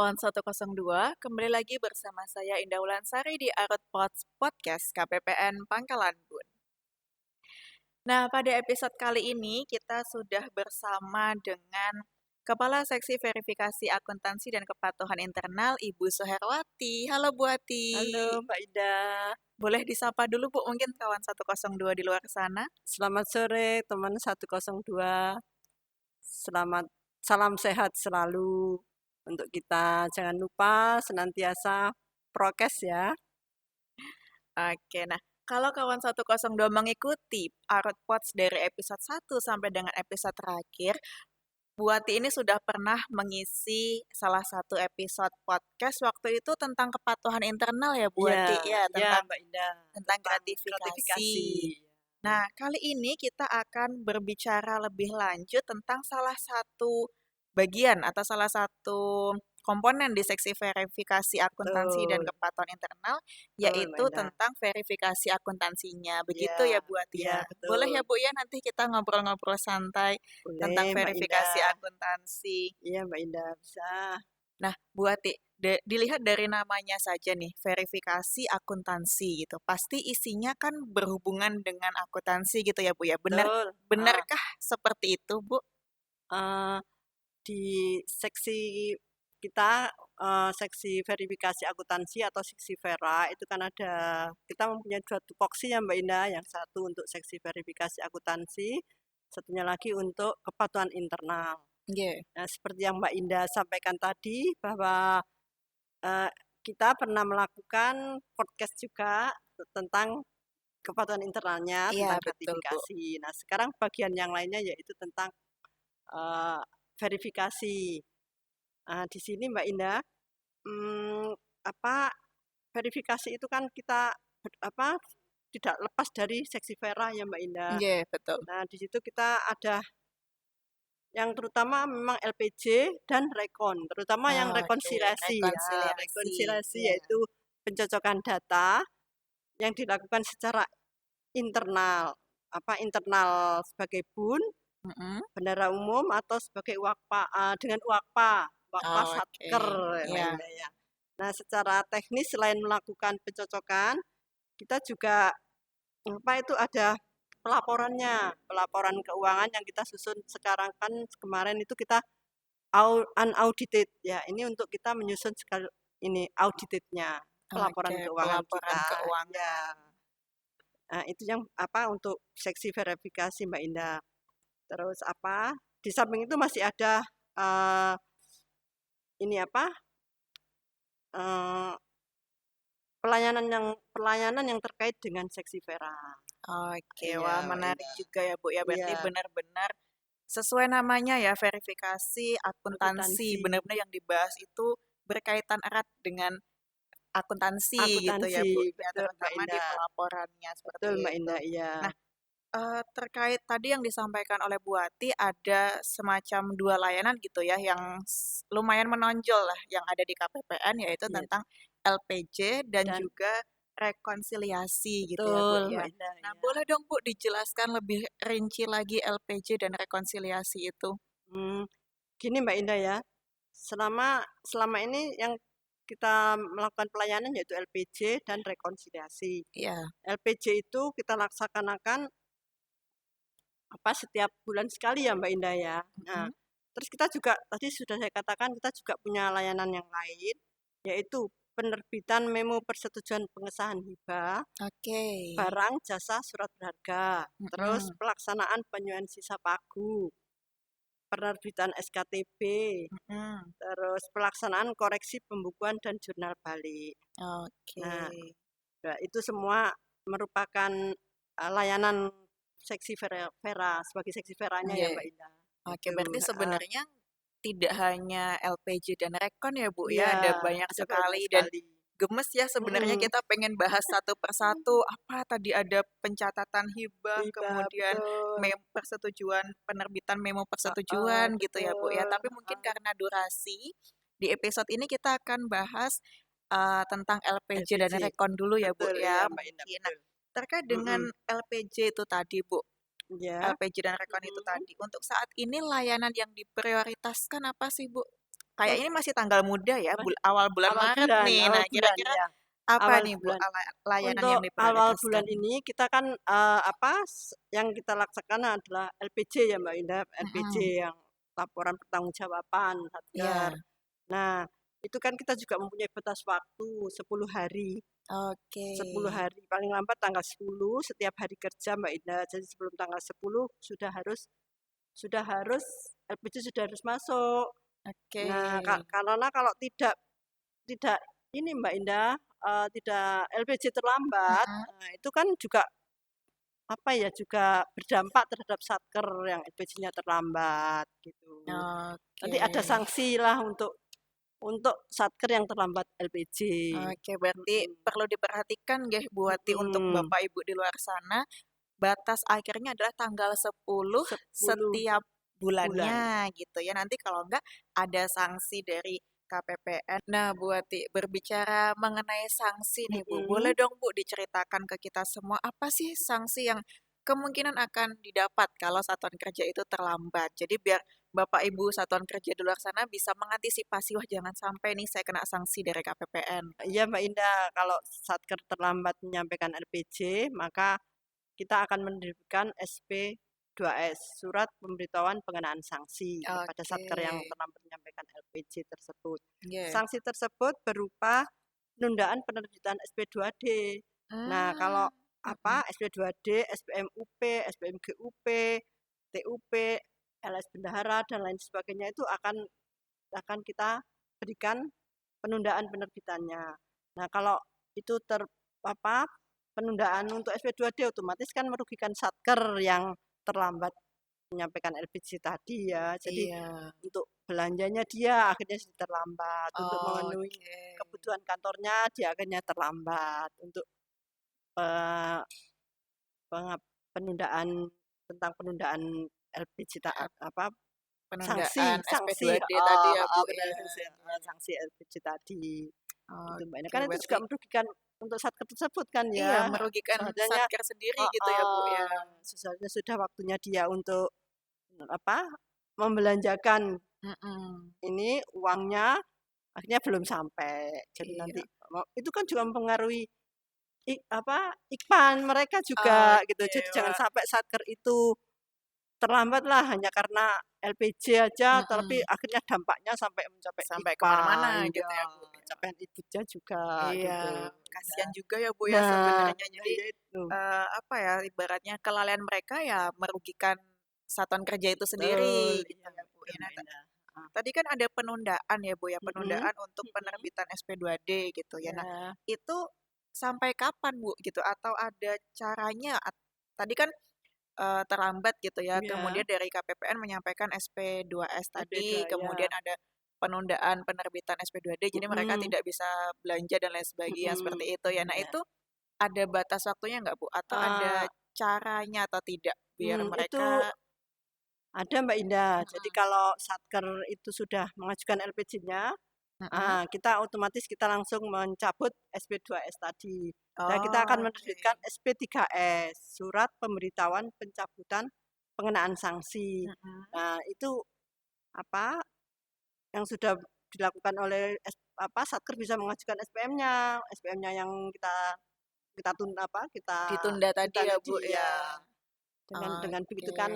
kawan 102, kembali lagi bersama saya Indah Wulansari di Arut Podcast KPPN Pangkalan Bun. Nah, pada episode kali ini kita sudah bersama dengan Kepala Seksi Verifikasi Akuntansi dan Kepatuhan Internal, Ibu Suherwati. Halo Bu Ati. Halo Mbak Ida, Boleh disapa dulu Bu, mungkin kawan 102 di luar sana. selamat sore teman 102. Salam sehat selalu untuk kita. Jangan lupa senantiasa prokes ya. Oke, nah kalau kawan 102 mengikuti Arut Pods dari episode 1 sampai dengan episode terakhir, Bu Ati ini sudah pernah mengisi salah satu episode podcast waktu itu tentang kepatuhan internal ya Bu Iya, Ati, ya ya tentang Mbak Ida, tentang tentang gratifikasi. gratifikasi. Nah, kali ini kita akan berbicara lebih lanjut tentang salah satu bagian atau salah satu komponen di seksi verifikasi akuntansi dan Betul, kepatuhan internal, betul Mbak yaitu Ida. tentang verifikasi akuntansinya. Begitu Ya, ya Bu Ati ya ya. Boleh ya betul. Bu ya, nanti kita ngobrol-ngobrol santai tentang Boleh Mbak verifikasi Ida. akuntansi. Iya Mbak Ida, bisa. Nah, Bu Ati, dilihat dari namanya saja nih, verifikasi akuntansi gitu. Pasti isinya kan berhubungan dengan akuntansi gitu ya Bu ya. Betul. Benarkah seperti itu Bu? Eh, di seksi kita, seksi verifikasi akuntansi atau seksi Vera itu kan kita mempunyai 2 tupoksi ya Mbak Indah, yang satu untuk seksi verifikasi akuntansi, satunya lagi untuk kepatuhan internal. Iya. Nah, seperti yang Mbak Indah sampaikan tadi bahwa eh, kita pernah melakukan podcast juga tentang kepatuhan internalnya, Iya, tentang betul Bu. gratifikasi. Nah, sekarang bagian yang lainnya yaitu tentang eh, verifikasi. Di sini Mbak Indah, mmm, apa, verifikasi itu kan kita tidak lepas dari seksi Vera ya Mbak Indah. Iya, betul. Nah, di situ kita ada yang terutama memang LPJ dan rekon, terutama yang Oke, rekonsiliasi ya. rekonsiliasi. Rekonsiliasi Iya. yaitu pencocokan data yang dilakukan secara internal, internal sebagai BUN, Mm-mm. bendara umum atau sebagai dengan UAKPA Oke, Satker ya Mbak iya. Indah ya. Nah, secara teknis selain melakukan pencocokan, kita juga ada pelaporan keuangan yang kita susun sekarang kan kemarin itu kita unaudited ya. Ini untuk kita menyusun sekali ini auditednya, pelaporan Oke, keuangan pelaporan kita. Ya. keuangan. Nah, itu yang untuk seksi verifikasi Mbak Indah. Terus di samping itu masih ada eh, ini eh, pelayanan yang terkait dengan seksi Vera. Oke, Iya, wah Mbak menarik Indah. juga ya Bu ya. Berarti Iya, benar-benar sesuai namanya ya, verifikasi akuntansi. akuntansi. Benar-benar yang dibahas itu berkaitan erat dengan akuntansi gitu ya Akuntansi, Bu, ya betul Mbak terutama di Indah. pelaporannya seperti Betul Mbak itu. Indah, iya. Nah, terkait tadi yang disampaikan oleh Bu Ati ada semacam 2 layanan gitu ya yang lumayan menonjol lah yang ada di KPPN, yaitu Iya, tentang LPJ dan dan juga rekonsiliasi gitu ya Bu betul ya. Mbak Indah, Nah, iya. boleh dong Bu dijelaskan lebih rinci lagi LPJ dan rekonsiliasi itu? Hmm, Gini Mbak Indah ya, selama ini yang kita melakukan pelayanan yaitu LPJ dan rekonsiliasi. Iya. LPJ itu kita laksanakan setiap bulan sekali ya Mbak Indah ya. Nah, Mhm. terus kita juga tadi sudah saya katakan kita juga punya layanan yang lain yaitu penerbitan memo persetujuan pengesahan hibah, Oke. barang, jasa, surat berharga, terus Mhm. pelaksanaan penyuaian sisa pagu, penerbitan SKTB, Mhm. terus pelaksanaan koreksi pembukuan dan jurnal balik. Oke. Nah, itu semua merupakan layanan seksi Vera sebagai seksi Veranya ya Iya. Mbak Indah. Oke, Itu, berarti heeh. sebenarnya tidak hanya LPJ dan Rekon ya Bu Iya, ya, ada banyak ada banyak sekali dan sekali. gemes ya sebenarnya Mhm. kita pengen bahas satu persatu. Apa tadi ada pencatatan hibah, Iya, kemudian betul. persetujuan, penerbitan memo Heeh, persetujuan gitu ya Bu ya. betul. Tapi mungkin Heeh. karena durasi, di episode ini kita akan bahas tentang LPJ dan LPG. Rekon dulu ya Bu Betul, iya ya Mbak Indah, mungkin. Nah, betul. terkait dengan Mhm. LPJ itu tadi Bu, Iya. LPG dan Rekon itu Mhm. tadi. Untuk saat ini layanan yang diprioritaskan apa sih, Bu? kayak ini masih tanggal muda ya, awal bulan awal Maret bulan nih. awal Nah, bulan kira-kira ya, apa awal nih Bu bulan. layanan Untuk yang awal bulan diprioritaskan? ini kita kan yang kita laksanakan adalah LPJ ya Mbak Indah, LPJ Mm-mm. yang laporan pertanggungjawaban Satker. Iya, Nah, itu kan kita juga mempunyai batas waktu 10 hari. oke. 10 hari paling lambat tanggal 10 setiap hari kerja Mbak Indah. Jadi sebelum tanggal 10 sudah harus LPG sudah harus masuk. Oke. Nah, karena kalau tidak tidak ini Mbak Indah, tidak LPG terlambat, Mm-mm. itu kan juga apa ya, juga berdampak terhadap Satker yang LPG-nya terlambat gitu. Oke. Nanti ada sanksi lah untuk Satker yang terlambat LPG. Oke, berarti Mhm, perlu diperhatikan nggih buati untuk mhm. Bapak Ibu di luar sana, batas akhirnya adalah tanggal 10 10 setiap bulan. bulannya gitu ya. Nanti kalau enggak ada sanksi dari KPPN. Nah, buati berbicara mengenai sanksi nih Bu, boleh Mhm. dong Bu diceritakan ke kita semua apa sih sanksi yang kemungkinan akan didapat kalau satuan kerja itu terlambat. Jadi biar Bapak Ibu satuan kerja di luar sana bisa mengantisipasi, wah jangan sampai nih saya kena sanksi dari KPPN. Iya Mbak Indah, kalau Satker terlambat menyampaikan LPJ, maka kita akan menerbitkan SP2S, Surat Pemberitahuan Pengenaan Sanksi kepada Oke. Satker yang terlambat menyampaikan LPJ tersebut. Iya. Sanksi tersebut berupa penundaan penerbitan SP2D. Nah, kalau Hmm, apa mhm. SP2D, SPMUP, SPMGUP, TUP, LS Bendahara dan lain sebagainya itu akan kita berikan penundaan penerbitannya. Nah, kalau itu apa penundaan untuk SP2D otomatis kan merugikan Satker yang terlambat menyampaikan LPG tadi ya. Jadi Iya. untuk belanjanya dia akhirnya jadi terlambat, untuk memenuhi Oke. kebutuhan kantornya dia akhirnya terlambat, untuk eh, penundaan tentang penundaan LPG apa sanksi Penundaan sanksi SP2D tadi ya, Bu, benar ya. sanksi, Iya, iya. sanksi LPG tadi gitu Mbak. Ini Oke, kan itu juga berarti merugikan untuk Satker tersebut kan iya ya. merugikan Seharusnya Satker sendiri gitu ya, Bu, ya. seharusnya sudah waktunya dia untuk apa membelanjakan Mhm. ini uangnya akhirnya belum sampai. Jadi nanti Iya. itu kan juga mempengaruhi iklan mereka juga gitu. Oke, Jadi jangan wah. sampai Satker itu terlambat lah hanya karena LPG aja, tapi Mhm. akhirnya dampaknya sampai mencapai Sampai IKPAN, kemana-mana gitu ya, ya, Bu, ya. capaian ibunya juga Iya, gitu. kasihan juga ya, Bu, ya Nah, sebenarnya. nah Jadi, ya itu. apa ya, ibaratnya kelalaian mereka ya merugikan satuan kerja itu Betul, sendiri gitu iya ya, Bu, betul ya. Nah, Mbak Indah. Ah, tadi kan ada penundaan ya, Bu, ya, mhm, penundaan untuk mhm, penerbitan SP2D gitu ya. Nah, ya, itu sampai kapan, Bu, gitu? Atau ada caranya? Tadi kan terlambat gitu ya, iya, kemudian dari KPPN menyampaikan SP2S tadi, SP2 ya, kemudian ada penundaan penerbitan SP2D, jadi mereka mhm, tidak bisa belanja dan lain sebagainya mhm, seperti itu ya. Nah, iya. itu ada batas waktunya nggak, Bu? Atau ada Ah, caranya atau tidak biar itu mereka ada Mbak Indah. Jadi mhm, kalau Satker itu sudah mengajukan LPG-nya, mhm. Kita otomatis kita langsung mencabut SP2S tadi. Dan kita akan Oke. menerbitkan SP3S, Surat Pemberitahuan Pencabutan Pengenaan Sanksi. Mhm. Nah, itu apa yang sudah dilakukan oleh Satker bisa mengajukan SPM-nya, SPM-nya yang kita kita Ditunda tadi minta ya, tadi Bu, ya? ya. Dengan begitu Oke. kan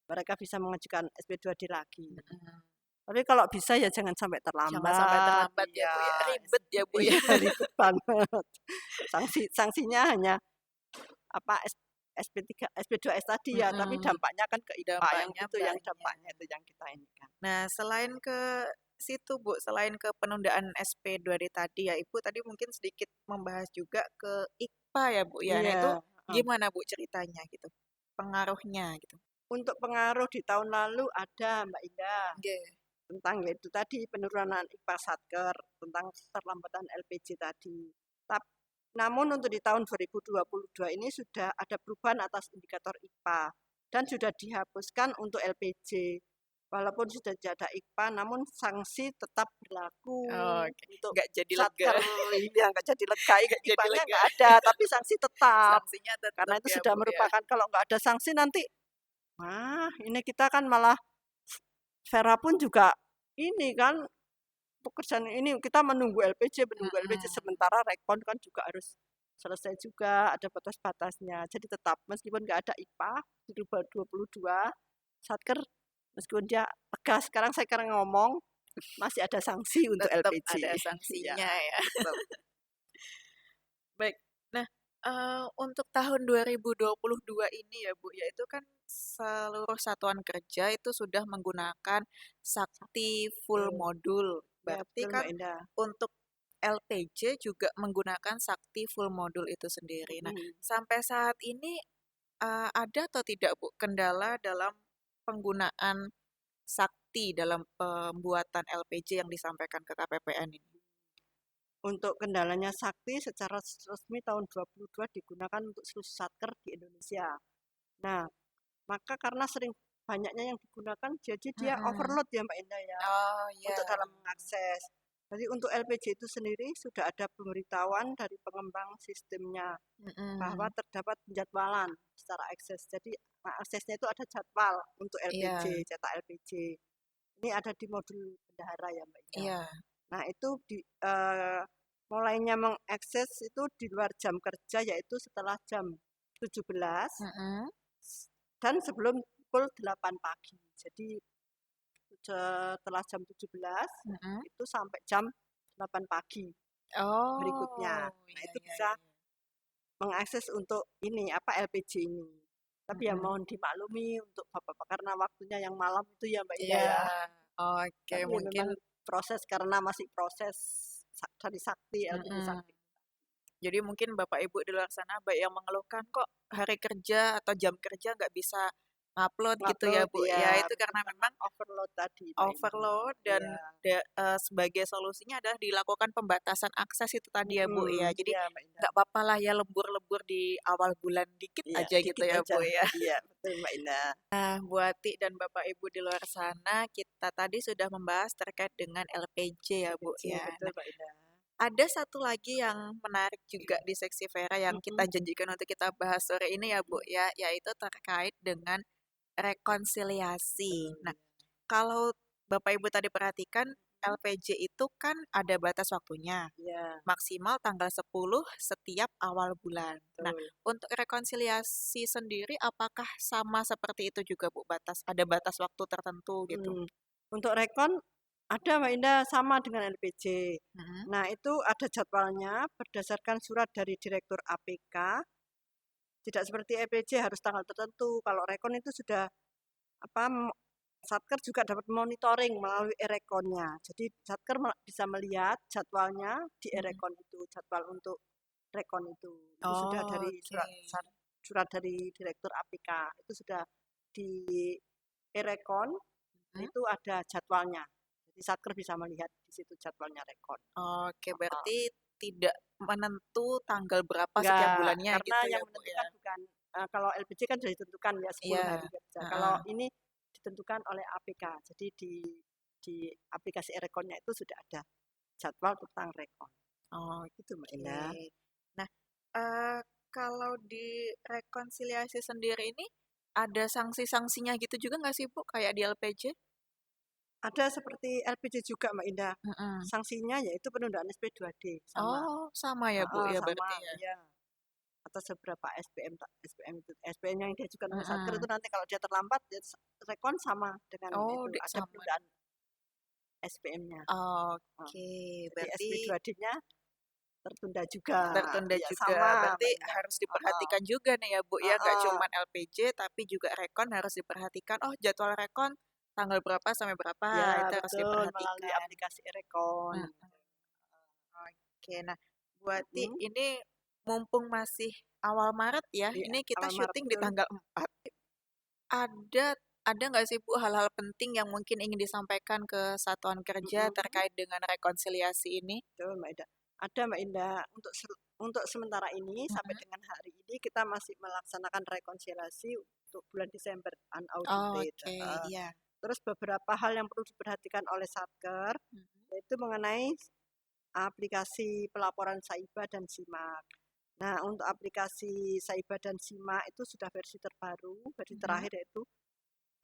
mereka bisa mengajukan SP2D lagi. Mhm. Tapi kalau bisa ya jangan sampai Jangan sampai terlambat, terlambat ya, iya. Bu, ya? Ribet ya, Bu, ya? Iya ribet banget. Sanksinya hanya apa SP2S tadi ya, tapi Mhm. dampaknya kan ke IKPA yang Dampaknya itu yang banyak. dampaknya itu yang kita ini kan. Nah, selain ke situ, Bu, selain ke penundaan SP2D tadi ya, Ibu tadi mungkin sedikit membahas juga ke IKPA ya, Bu, ya. Nah, itu Iya, heeh. gimana, Bu, ceritanya gitu? Pengaruhnya gitu. Untuk pengaruh di tahun lalu ada Mbak Indah, Oke. tentang yaitu tadi penurunan IKPA Satker, tentang keterlambatan LPG tadi. Namun untuk di tahun 2022 ini sudah ada perubahan atas indikator IKPA dan sudah dihapuskan untuk LPG. Walaupun sudah tidak ada IKPA, namun sanksi tetap berlaku Oke, untuk nggak jadi lega, Satker yang nggak jadi lega, nggak jadi IKPA-nya lega. nggak ada, tapi sanksi tetap. Sanksinya Karena tetap itu ya, sudah Bu, ya. merupakan kalau nggak ada sanksi nanti, ini kita kan malah Vera pun juga ini kan pekerjaan ini kita menunggu LPG Mm-mm. sementara rekon kan juga harus selesai juga, ada batas-batasnya. Jadi tetap meskipun nggak ada IPA di 2022, Satker meskipun dia tegas sekarang ngomong masih ada sanksi untuk Tetap LPG. ada Ya, sanksinya ya. tetap. Baik. Nah, untuk tahun 2022 ini ya Bu, ya itu kan seluruh satuan kerja itu sudah menggunakan Sakti full Betul. modul. Ya, Berarti betul kan Mbak Indah. untuk LPJ juga menggunakan Sakti full modul itu sendiri. Nah, Mm. sampai saat ini ada atau tidak Bu kendala dalam penggunaan Sakti dalam pembuatan LPJ yang disampaikan ke KPPN ini? Untuk kendalanya Sakti secara resmi tahun 22 digunakan untuk seluruh satker di Indonesia. Nah, maka karena sering banyaknya yang digunakan, jadi dia Mm-mm. overload ya Mbak Indah ya, Oh untuk dalam ya. mengakses. Jadi untuk LPG itu sendiri sudah ada pemberitahuan dari pengembang sistemnya bahwa Mm-mm. terdapat penjadwalan secara akses. Jadi aksesnya itu ada jadwal untuk Iya, LPG, cetak LPG. Ini ada di modul bendahara ya Mbak Indah. iya. Nah itu mulainya mengakses itu di luar jam kerja yaitu setelah jam 17 Mm-mm. dan sebelum pukul 8 pagi. Jadi setelah jam 17 Mm-mm. itu sampai jam 8 pagi berikutnya. Oh, Nah, iya, itu iya, bisa iya. mengakses untuk ini apa LPG ini. Tapi ya Mm-mm. mohon dimaklumi untuk Bapak-bapak karena waktunya yang malam itu ya Mbak Ida Iya, ya. oke, Tapi ya mungkin. memang proses karena masih proses dari sakti LPG Mm-mm. sakti. Jadi mungkin Bapak Ibu di luar sana baik yang mengeluhkan kok hari kerja atau jam kerja nggak bisa upload gitu ya Ngupload Bu. ya Ya itu mungkin karena karena memang overload tadi Mbak Ida. overload dan Iya. sebagai solusinya adalah dilakukan pembatasan akses itu tadi ya Bu ya. Jadi Iya Mbak Ida. nggak apa-apa lah ya lembur-lembur di awal bulan dikit Iya, aja gitu dikit ya aja. Bu ya. Iya, betul Mbak Ida. Nah, Bu Ati dan Bapak Ibu di luar sana, kita tadi sudah membahas terkait dengan LPG ya Bu LPG ya. betul Nah, Mbak Ida. ada satu lagi yang menarik juga di seksi Vera yang Mm-mm. kita janjikan untuk kita bahas sore ini ya Bu ya, yaitu terkait dengan rekonsiliasi. Nah, Betul. kalau Bapak Ibu tadi perhatikan, LPG itu kan ada batas waktunya, Iya, maksimal tanggal 10 setiap awal bulan. Nah, betul. untuk rekonsiliasi sendiri apakah sama seperti itu juga Bu, ada batas waktu tertentu gitu? Mm. Untuk rekon ada Mbak Indah sama dengan LPG. Mm-mm. Nah, itu ada jadwalnya berdasarkan surat dari Direktur APK. Tidak seperti LPG harus tanggal tertentu. Kalau rekon itu sudah apa Satker juga dapat monitoring melalui e-rekonnya. Jadi Satker bisa melihat jadwalnya di Mm-mm. e-rekon itu, jadwal untuk rekon itu. Itu sudah Oh, dari oke. surat dari Direktur APK. Itu sudah di e-rekon Mm-mm. itu ada jadwalnya. Jadi Satker bisa melihat di situ jadwalnya rekon. Oke, Oh, berarti tidak menentu tanggal berapa setiap enggak, bulannya karena gitu ya, yang Bu ya? menentukan bukan kalau LPG kan sudah ditentukan ya 10 hari Iya. kerja. Kalau Heeh. ini ditentukan oleh APK. Jadi di aplikasi e-rekonnya itu sudah ada jadwal tentang rekon. Itu Mbak Oke. Indah. Nah, eh, kalau di rekonsiliasi sendiri ini ada sanksi-sanksinya gitu juga nggak sih, Bu? Kayak di LPJ? Ada seperti LPG juga Mbak Indah. Mm-mm. Sanksinya yaitu penundaan SP2D sama. Oh, sama ya, Bu, ya Sama berarti ya. ya. Atas beberapa SPM itu SPM yang diajukan oleh Satker itu Mm-mm. nanti kalau dia terlambat dia rekon sama dengan Oh, itu ada sama. penundaan SPM-nya. Oke, Jadi berarti SP2D-nya tertunda juga. tertunda Ya juga. sama Berarti Mbak Indah. harus diperhatikan juga nih ya, Bu. Ya, nggak Heeh. cuman LPJ, tapi juga rekon harus diperhatikan. Oh, jadwal rekon tanggal berapa sampai berapa, Ya itu harus betul melalui diperhatikan. aplikasi e-rekon. Mm. Oke, nah buat Mm-mm. ini mumpung masih awal Maret ya, Di ini kita awal Maret syuting di betul. tanggal 4. Ada ada nggak sih Bu hal-hal penting yang mungkin ingin disampaikan ke satuan kerja Mm-mm. terkait dengan rekonsiliasi ini? Betul Mbak Indah. Ada Mbak Indah untuk sementara ini sampai Mm-mm. dengan hari ini kita masih melaksanakan rekonsiliasi untuk bulan Desember Oh, unaudited. oke, iya. Terus beberapa hal yang perlu diperhatikan oleh Satker Mm-mm. yaitu mengenai aplikasi pelaporan Saiba dan Simak. Nah, untuk aplikasi Saiba dan Simak itu sudah versi terbaru, versi Mm-mm. terakhir yaitu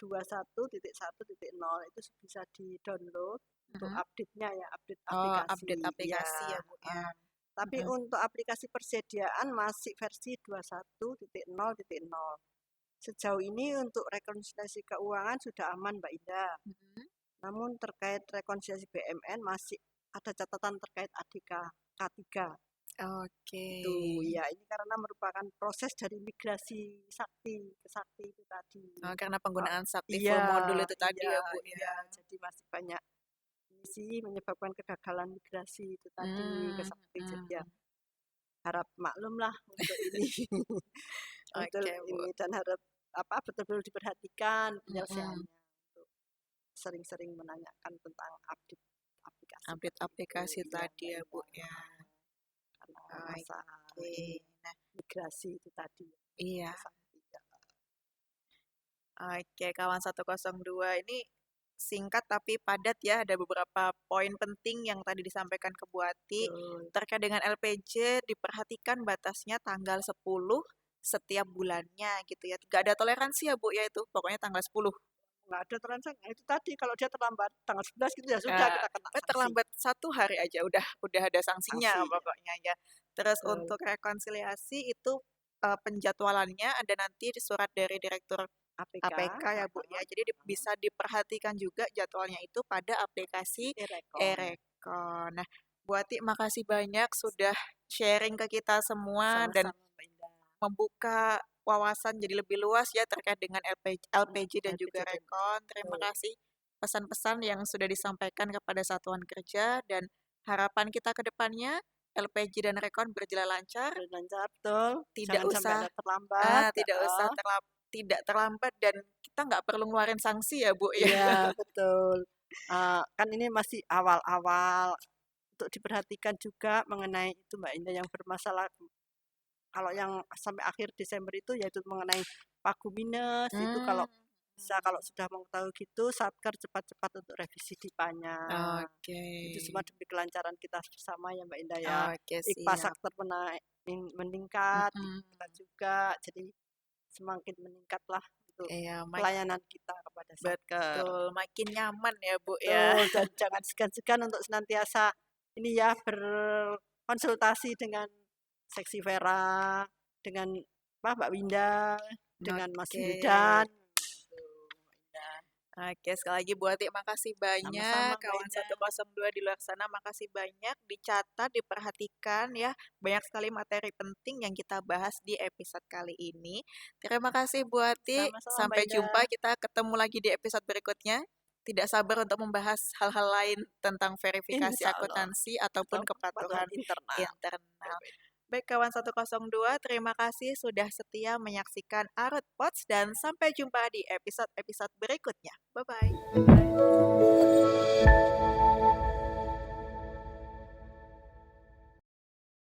21.1.0 itu bisa di-download untuk Mhm. update-nya ya, update Oh, aplikasi. update aplikasi Iya, ya, Bu, ya. tapi Mhm. untuk aplikasi persediaan masih versi 21.0.0. Sejauh ini untuk rekonsiliasi keuangan sudah aman, Mbak Indah. Mhm. Namun terkait rekonsiliasi BMN masih ada catatan terkait ADK K3. Oke. Itu ya, ini karena merupakan proses dari migrasi Sakti ke Sakti itu tadi. Oh, karena penggunaan Sakti full Iya, modul itu tadi iya, ya, Bu, ya. iya. Jadi masih banyak ini sih menyebabkan kegagalan migrasi itu tadi ke Sakti. Jadi ya harap maklum lah untuk ini. Untuk Oke, Bu. ini dan harap betul-betul diperhatikan Mhm. penyelesaiannya untuk sering-sering menanyakan tentang update aplikasi Update tadi itu. aplikasi Iya, tadi Mbak ya, Bu, Indah. ya. Karena masa ini Oke. Nah, migrasi itu tadi iya. ke Sakti. Ya. Oke, kawan 102 ini singkat tapi padat ya. Ada beberapa poin penting yang tadi disampaikan ke Bu Ati. Betul. Terkait dengan LPJ, diperhatikan batasnya tanggal 10 setiap bulannya gitu ya. Gak ada toleransi ya, Bu, ya itu. Pokoknya tanggal 10. Nggak ada transaksi. Nah, itu tadi kalau dia terlambat tanggal 11 gitu ya sudah kita kena sanksi. Terlambat 1 hari aja udah ada sanksinya Sanksi, ya. pokoknya ya. Terus Betul. untuk rekonsiliasi itu penjadwalannya ada nanti di surat dari Direktur APK ya, Bu, ya. Jadi bisa diperhatikan juga jadwalnya itu pada aplikasi E-Recon. e-Recon. Nah, Bu Ati makasih banyak sudah sharing ke kita semua dan Sama-sama, Mbak Indah. membuka wawasan jadi lebih luas ya terkait dengan LPJ dan juga LPJ dan Recon. Terima betul. kasih pesan-pesan yang sudah disampaikan kepada satuan kerja dan harapan kita ke depannya LPJ dan Recon berjalan lancar, Lancar, betul. tidak Jangan sampai usah ada terlambat. tidak usah tidak terlambat dan kita nggak perlu ngeluarin sanksi ya, Bu, ya. Iya, betul. Kan ini masih awal-awal untuk diperhatikan juga mengenai itu Mbak Indah yang bermasalah. Kalau yang sampai akhir Desember itu yaitu mengenai pagu minus itu kalau bisa kalau sudah mengetahui gitu Satker cepat-cepat untuk revisi DIPA-nya. Oke. Itu semua demi kelancaran kita bersama ya Mbak Indah ya. Oke, IKPA siap. Sakter meningkat, Mm-mm. kita juga jadi semakin meningkatlah untuk Iya, pelayanan kita kepada Satker. betul. Makin nyaman ya, Bu, ya. Betul, dan jangan segan-segan untuk senantiasa ini ya berkonsultasi dengan Seksi Vera, dengan Mbak Winda, dengan Mas Oke. Wildan. Oke, sekali lagi Bu Ati makasih banyak. Sama-sama, Mbak Kawan Indah. 102 di luar sana makasih banyak. Dicatat, diperhatikan ya. Banyak sekali materi penting yang kita bahas di episode kali ini. Terima kasih Bu Ati. Sama-sama, Mbak Sampai Indah. jumpa, kita ketemu lagi di episode berikutnya. Tidak sabar untuk membahas hal-hal lain tentang verifikasi Insya Allah. akuntansi ataupun kepatuhan internal. Baik kawan 102, terima kasih sudah setia menyaksikan Arut Pots dan sampai jumpa di episode-episode berikutnya. Bye-bye.